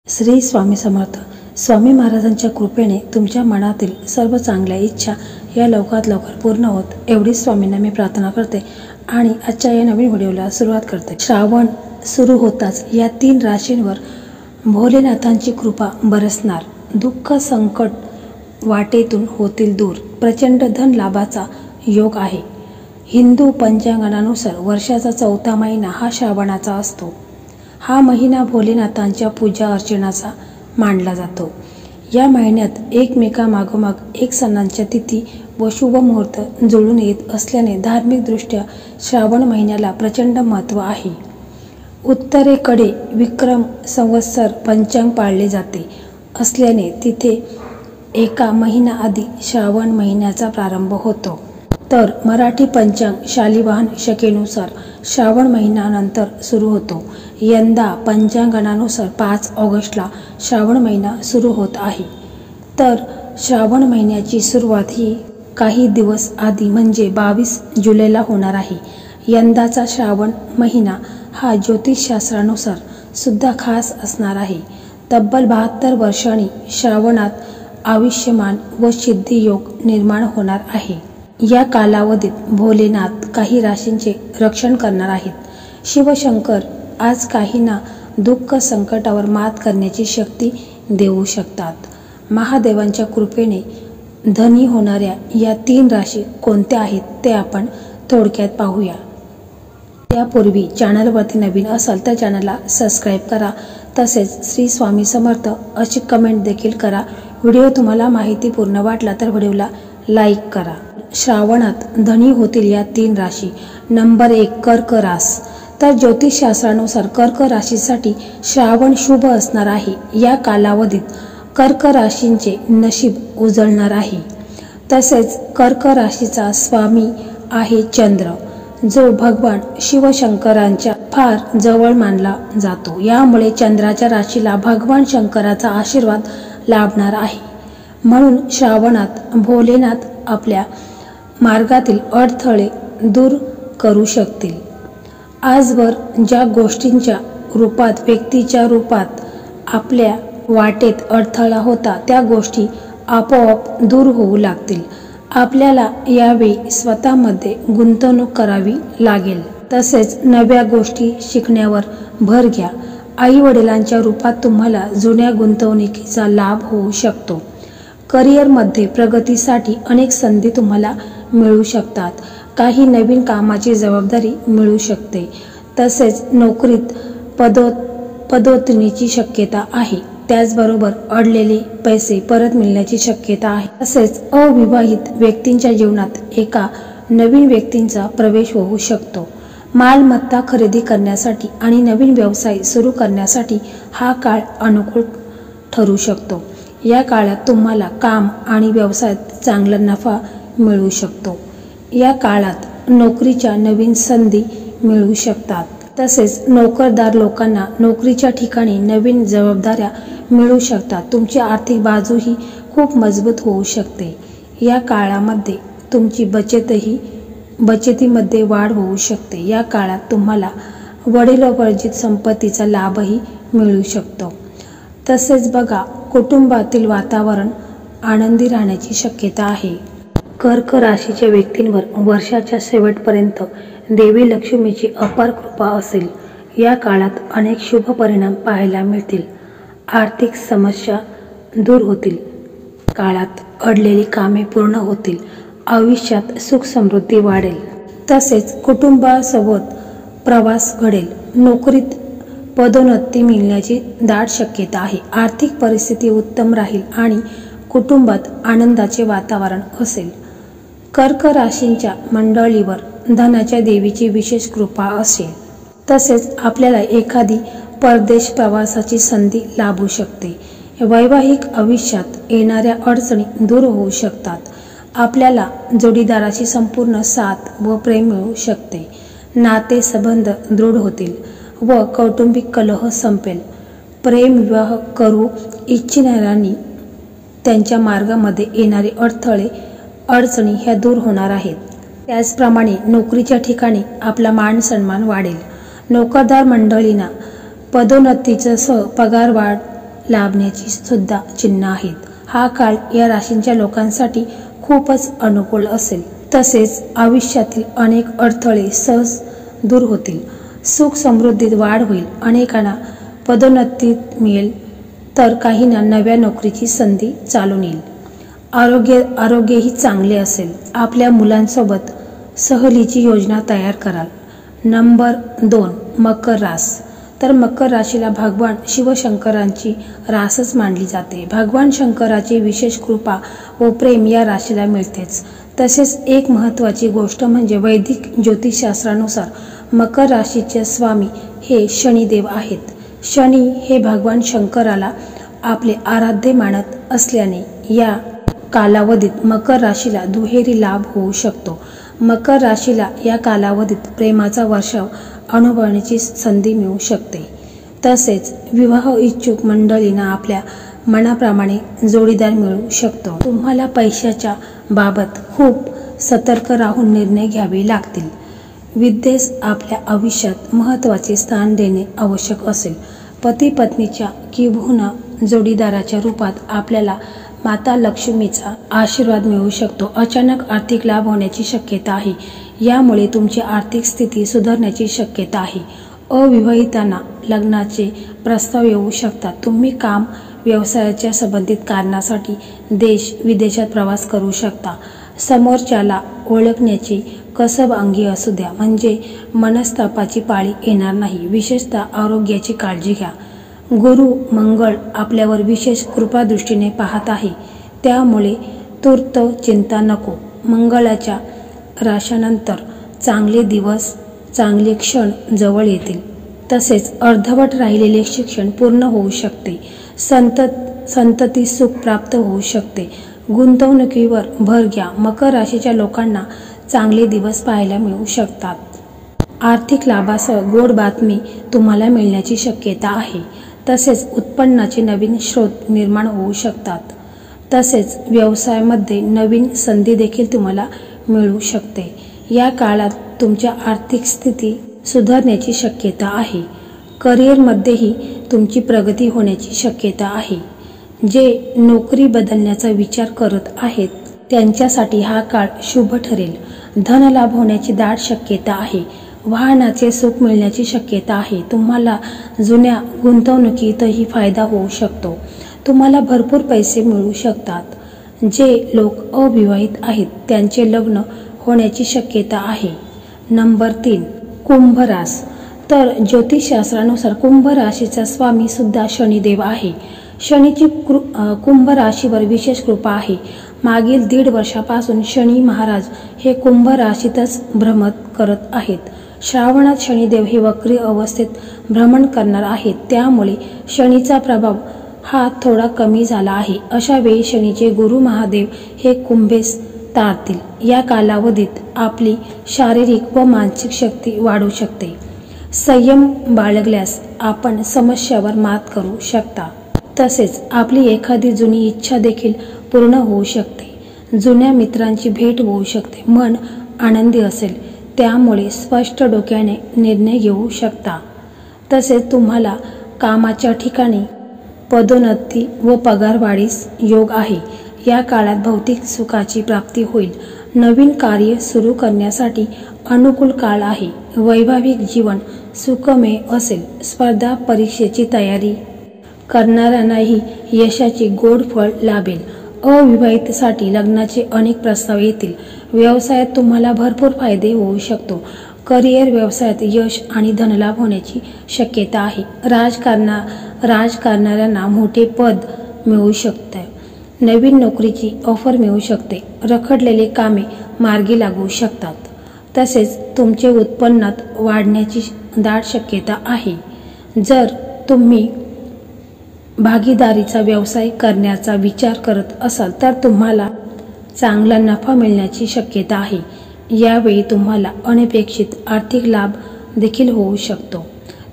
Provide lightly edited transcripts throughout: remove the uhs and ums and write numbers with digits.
श्री स्वामी समर्थ. स्वामी महाराजांच्या कृपेने तुमच्या मनातील सर्व चांगल्या इच्छा या लवकरात लवकर पूर्ण होत एवढीच स्वामींना मी प्रार्थना करते आणि आजच्या या नवीन व्हिडिओला सुरुवात करते. श्रावण सुरू होताच या 3 राशींवर भोलेनाथांची कृपा बरसणार. दुःख संकट वाटेतून होतील दूर. प्रचंड धन लाभाचा योग आहे. हिंदू पंचांगानुसार वर्षाचा 4था महिना हा श्रावणाचा असतो. हा महिना भोलेनाथांच्या पूजा अर्चनाचा मानला जातो. या महिन्यात एकमेकामागोमाग एक सणांच्या तिथी व शुभ मुहूर्त जुळून येत असल्याने धार्मिक दृष्ट्या श्रावण महिन्याला प्रचंड महत्त्व आहे. उत्तरेकडे विक्रम संवत्सर पंचांग पाळले जाते असल्याने तिथे एका महिना आधी श्रावण महिन्याचा प्रारंभ होतो. तर मराठी पंचांग शालिवाहन शकेनुसार श्रावण महिन्यानंतर सुरू होतो. यंदा पंचांगानुसार 5 ऑगस्टला श्रावण महिना सुरू होत आहे. तर श्रावण महिन्याची सुरुवात ही काही दिवस आधी म्हणजे 22 जुलैला होणार आहे. यंदाचा श्रावण महिना हा ज्योतिषशास्त्रानुसार सुद्धा खास असणार आहे. तब्बल 72 वर्षांनी श्रावणात आयुष्यमान व सिद्धियोग निर्माण होणार आहे. या कालावधीत भोलेनाथ काही राशींचे रक्षण करणार आहेत. शिवशंकर आज काहींना दुःख संकटावर मात करण्याची शक्ती देऊ शकतात. महादेवांच्या कृपेने धनी होणाऱ्या या 3 राशी कोणत्या आहेत ते आपण थोडक्यात पाहूया. त्यापूर्वी चॅनलवरती नवीन असाल तर चॅनलला सबस्क्राईब करा. तसेच श्री स्वामी समर्थ अशी कमेंट देखील करा. व्हिडिओ तुम्हाला माहितीपूर्ण वाटला तर व्हिडिओला लाईक करा. श्रावणात धनी होतील या 3 राशी. नंबर 1 कर्क रास. तर ज्योतिषशास्त्रानुसार कर्क राशीसाठी श्रावण शुभ असणार आहे. या कालावधीत कर्क राशींचे नशीब उजळणार आहे. तसेच कर्क राशीचा स्वामी आहे चंद्र, जो भगवान शिवशंकरांच्या फार जवळ मानला जातो. यामुळे चंद्राच्या राशीला भगवान शंकराचा आशीर्वाद लाभणार आहे. म्हणून श्रावणात भोलेनाथ आपल्या मार्गातील अडथळे दूर करू शकतील. आजवर ज्या गोष्टींच्या रूपात व्यक्तीच्या रूपात आपल्या वाटेत अडथळा होता त्या गोष्टी आपोआप दूर होऊ लागतील. आपल्याला यावेळी स्वतःमध्ये गुंतवणूक करावी लागेल. तसेच नव्या गोष्टी शिकण्यावर भर घ्या. आई वडिलांच्या रूपात तुम्हाला जुन्या गुंतवणुकीचा लाभ होऊ शकतो. करिअरमध्ये प्रगतीसाठी अनेक संधी तुम्हाला मिळू शकतात. काही नवीन कामाची जबाबदारी मिळू शकते. तसेच नोकरीत पदोन्नतीची शक्यता आहे. त्याचबरोबर अडलेले पैसे परत मिळण्याची शक्यता आहे. तसेच अविवाहित व्यक्तींच्या जीवनात एका नवीन व्यक्तींचा प्रवेश होऊ शकतो. मालमत्ता खरेदी करण्यासाठी आणि नवीन व्यवसाय सुरू करण्यासाठी हा काळ अनुकूल ठरू शकतो. या काळात तुम्हाला काम आणि व्यवसायात चांगला नफा मिळू शकतो. या काळात नोकरीच्या नवीन संधी मिळू शकतात. तसेच नोकरदार लोकांना नोकरीच्या ठिकाणी नवीन जबाबदाऱ्या मिळू शकतात. तुमची आर्थिक बाजूही खूप मजबूत होऊ शकते. या काळामध्ये तुमची बचतीमध्ये वाढ होऊ शकते. या काळात तुम्हाला वडिलोपार्जित संपत्तीचा लाभही मिळू शकतो. तसेच बघा, कुटुंबातील वातावरण आनंदी राहण्याची शक्यता आहे. कर्क राशीच्या व्यक्तींवर वर्षाच्या शेवटपर्यंत देवी लक्ष्मीची अपार कृपा असेल. या काळात अनेक शुभ परिणाम पाहायला मिळतील. आर्थिक समस्या दूर होतील. काळात अडलेली कामे पूर्ण होतील. आयुष्यात सुख समृद्धी वाढेल. तसेच कुटुंबासोबत प्रवास घडेल. नोकरीत पदोन्नती मिळण्याची दाट शक्यता आहे. आर्थिक परिस्थिती उत्तम राहील आणि कुटुंबात आनंदाचे वातावरण असेल. कर्क राशींच्या मंडळीवर धनाच्या देवीची विशेष कृपा असेल. तसेच आपल्याला एखादी परदेश प्रवासाची संधी लाभू शकते. वैवाहिक आयुष्यात येणाऱ्या अडचणी दूर होऊ शकतात. आपल्याला जोडीदाराची संपूर्ण साथ व प्रेम मिळू शकते. नातेसंबंध दृढ होतील व कौटुंबिक कलह संपेल. प्रेम विवाह करू इच्छिणाऱ्यांनी त्यांच्या मार्गामध्ये येणारे अडचणी ह्या दूर होणार आहेत. त्याचप्रमाणे नोकरीच्या ठिकाणी आपला मान सन्मान वाढेल. नोकरदार मंडळींना पदोन्नतीसह पगार वाढ लाभण्याची सुद्धा चिन्ह आहेत। हा काळ या राशींच्या लोकांसाठी खूपच अनुकूल असेल। तसेच आयुष्यातील अनेक अडथळे सहज दूर होतील, सुख समृद्धीत वाढ होईल, अनेकांना पदोन्नती मिळेल, तर काहींना नव्या नोकरीची संधी चालून येईल। आरोग्यही चांगले असेल। आपल्या मुलांसोबत सहलीची योजना तयार कराल। नंबर 2 मकर रास। तर मकर राशीला भगवान शिवशंकरांची रासच मानली जाते। भगवान शंकराची विशेष कृपा व प्रेम या राशीला मिळतेच। तसेच एक महत्त्वाची गोष्ट म्हणजे वैदिक ज्योतिषशास्त्रानुसार मकर राशीचे स्वामी हे शनिदेव आहेत। शनी हे भगवान शंकराला आपले आराध्य मानत असल्याने या कालावधीत मकर राशीला दुहेरी लाभ होऊ शकतो। मकर राशीला या कालावधीत प्रेमाचा वर्षाव अनुभवण्याची संधी मिळू शकते। तसेच विवाह इच्छुक मंडळींना आपल्या मनाप्रमाणे जोडीदार मिळू शकतो। तुम्हाला पैशाच्या बाबत खूप सतर्क राहून निर्णय घ्यावे लागतील। विद्येस आपल्या आयुष्यात महत्त्वाचे स्थान देणे आवश्यक असेल। पती पत्नीच्या किंवा जोडीदाराच्या रूपात आपल्याला माता लक्ष्मीचा आशीर्वाद मिळू शकतो। अचानक आर्थिक लाभ होण्याची शक्यता आहे। यामुळे तुमची आर्थिक स्थिती सुधारण्याची शक्यता आहे। अविवाहितांना लग्नाचे प्रस्ताव येऊ शकतात। तुम्ही काम व्यवसायाच्या संबंधित कारणासाठी देश विदेशात प्रवास करू शकता। समोरच्याला ओळखण्याची कसब अंगी असू द्या, म्हणजे मनस्तापाची पाळी येणार नाही। विशेषतः आरोग्याची काळजी घ्या। गुरु मंगळ आपल्यावर विशेष कृपादृष्टीने पाहत आहे, त्यामुळे तूर्त चिंता नको। मंगळाच्या राशानंतर चांगले दिवस, चांगले क्षण जवळ येतील। तसेच अर्धवट राहिलेले शिक्षण पूर्ण होऊ शकते। संतती सुख प्राप्त होऊ शकते। गुंतवणुकीवर भर घ्या। मकर राशीच्या लोकांना चांगले दिवस पाहायला मिळू शकतात। आर्थिक लाभासह गोड बातमी तुम्हाला मिळण्याची शक्यता आहे। तसेच उत्पन्नाचे नवीन स्रोत निर्माण होऊ शकतात। तसेच व्यवसायामध्ये नवीन संधी देखील तुम्हाला मिळू शकते। या काळात तुमच्या आर्थिक स्थिती सुधारण्याची शक्यता आहे। करिअरमध्येही तुमची प्रगती होण्याची शक्यता आहे। जे नोकरी बदलण्याचा विचार करत आहेत त्यांच्यासाठी हा काळ शुभ ठरेल। धनलाभ होण्याची दाट शक्यता आहे। वाहनाचे सुख मिळण्याची शक्यता आहे। तुम्हाला जुन्या गुंतवणुकीतही फायदा होऊ शकतो। तुम्हाला भरपूर पैसे मिळू शकतात। जे लोक अविवाहित आहेत त्यांचे लग्न होण्याची शक्यता आहे। नंबर 3 कुंभ रास। तर ज्योतिषशास्त्रानुसार कुंभ राशीचा स्वामी सुद्धा शनिदेव आहे। शनीची कुंभ राशीवर विशेष कृपा आहे। मागील 1.5 वर्षापासून शनी महाराज हे कुंभ राशीतच भ्रमण करत आहेत। श्रावणात शनिदेव हे वक्री अवस्थेत भ्रमण करणार आहेत, त्यामुळे शनीचा प्रभाव हा थोडा कमी झाला आहे। अशा वेळी शनीचे गुरु महादेव हे कुंभेस तारतील। या कालावधीत आपली शारीरिक व मानसिक शक्ती वाढू शकते। संयम बाळगल्यास आपण समस्यावर मात करू शकता। तसेच आपली एखादी जुनी इच्छा देखील पूर्ण होऊ शकते। जुन्या मित्रांची भेट होऊ शकते। मन आनंदी असेल, त्यामुळे स्पष्ट डोक्याने निर्णय घेऊ शकता। तसेच तुम्हाला कामाच्या ठिकाणी पदोन्नती व पगारवाढीस योग आहे। या काळात भौतिक सुखाची प्राप्ती होईल। नवीन कार्य सुरू करण्यासाठी अनुकूल काळ आहे। वैवाहिक जीवन सुखमय असेल। स्पर्धा परीक्षेची तयारी करणाऱ्यांनाही यशाचे गोड फळ लाभेल। अविवाहितसाठी लग्नाचे अनेक प्रस्ताव येतील। व्यवसायात तुम्हाला भरपूर फायदे होऊ शकतो। करिअर व्यवसायात यश आणि धनलाभ होण्याची शक्यता आहे। राजकारणाऱ्यांना मोठे पद मिळू शकते। नवीन नोकरीची ऑफर मिळू शकते। रखडलेले कामे मार्गी लागू शकतात। तसेच तुमचे उत्पन्नात वाढण्याची दाट शक्यता आहे। जर तुम्ही भागीदारीचा व्यवसाय करण्याचा विचार करत असाल तर तुम्हाला चांगला नफा मिळण्याची शक्यता आहे। यावेळी तुम्हाला अनपेक्षित आर्थिक लाभ देखील होऊ शकतो।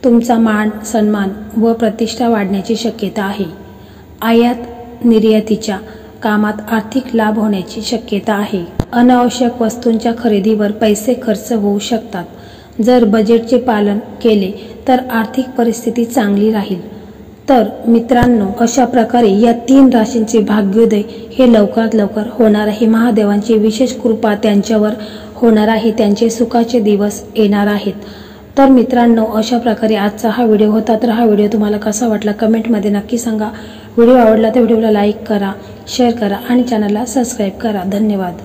तुमचा मान सन्मान व प्रतिष्ठा वाढण्याची शक्यता आहे। आयात निर्यातीच्या कामात आर्थिक लाभ होण्याची शक्यता आहे। अनावश्यक वस्तूंच्या खरेदीवर पैसे खर्च होऊ शकतात। जर बजेटचे पालन केले तर आर्थिक परिस्थिती चांगली राहील। तर मित्रांनो, अशा प्रकारे या 3 राशींचे भाग्योदय हे लवकरात लवकर होणार आहे। महादेवांची विशेष कृपा त्यांच्यावर होणार आहे, त्यांचे सुखाचे दिवस येणार आहेत। तर मित्रांनो, अशा प्रकारे आजचा हा व्हिडिओ होता। तर हा व्हिडिओ तुम्हाला कसा वाटला कमेंटमध्ये नक्की सांगा। व्हिडिओ आवडला तर व्हिडिओला लाईक करा, शेअर करा आणि चॅनलला सबस्क्राईब करा। धन्यवाद।